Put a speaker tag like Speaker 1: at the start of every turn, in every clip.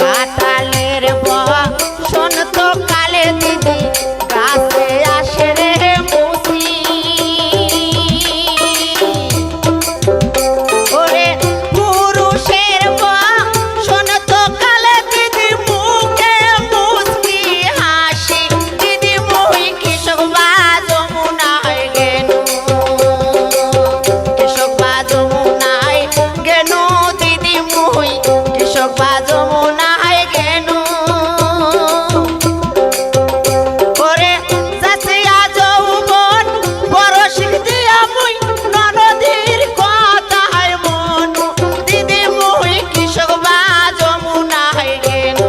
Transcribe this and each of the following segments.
Speaker 1: কাঁঠালের বসন্ত কালে দিদি গাছে আসে রে মুসি ওরে পুরুষের বসন্ত কালে দিদি মুখে মুচকি হাসি দিদি মুই কৃষক বা যমুনায় গেনু কৃষক বা যমুনায় গেনু দিদি মুই কৃষক বা যমুনায় গেনু ওরে যাচিয়া যৌবন পরশিক দিয়া মুই ননদীর কথায় মনু দিদি মুই কৃষক বা যমুনায় গেনু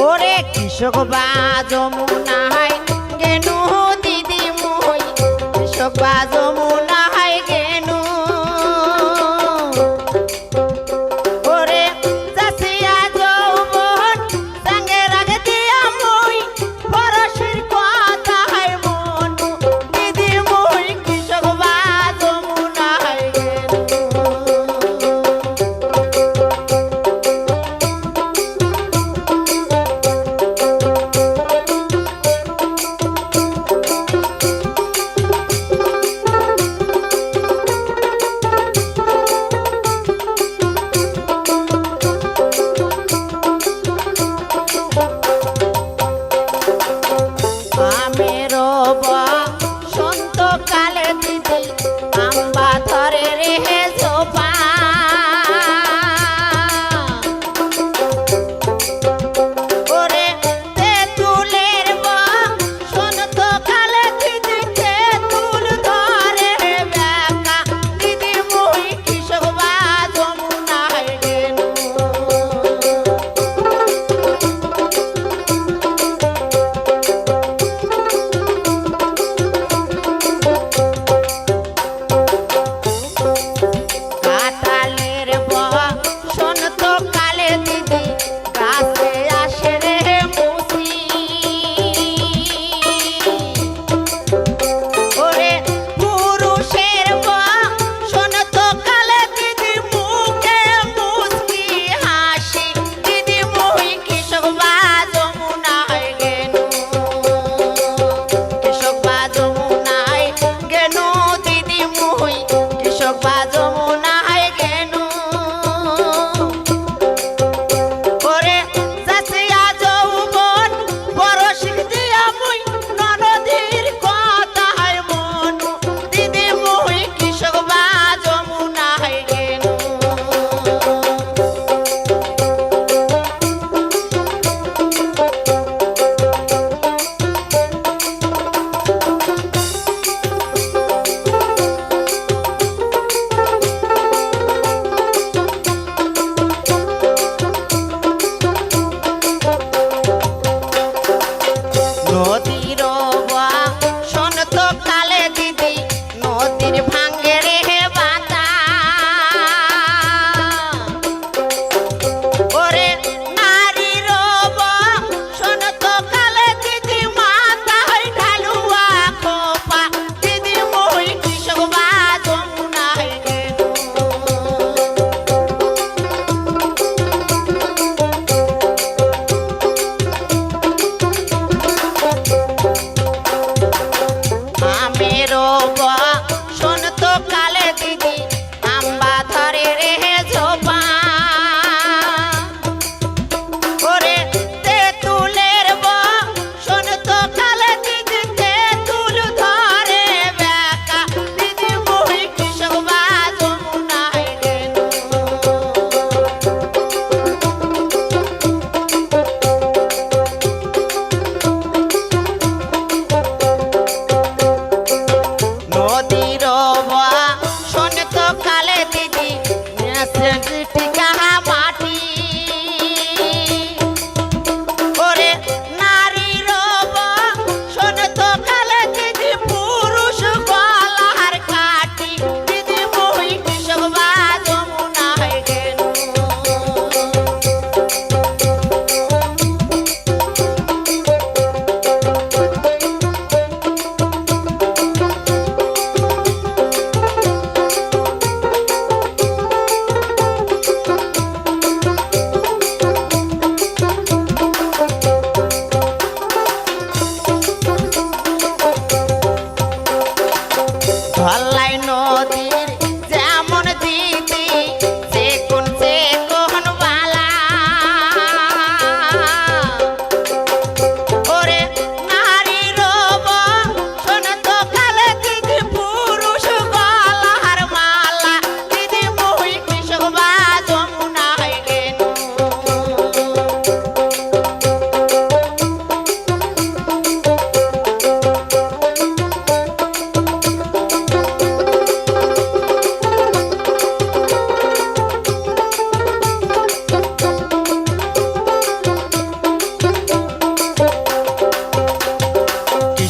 Speaker 1: ওরে কৃষক বা যমুনায় গেনু দিদি মুই কৃষক বা যমুনায় গেনু ওরে যাচিয়া যৌবন সঙ্গে রাগে দিয়া মুই পরশের কথায় মনু দিদি মুই কৃষক বা যমুনায় গেনু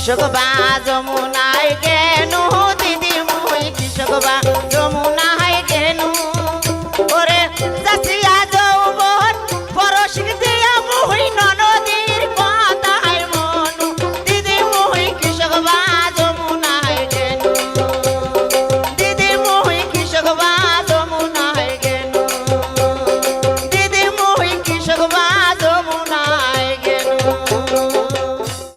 Speaker 1: কৃষক বা যমুনায়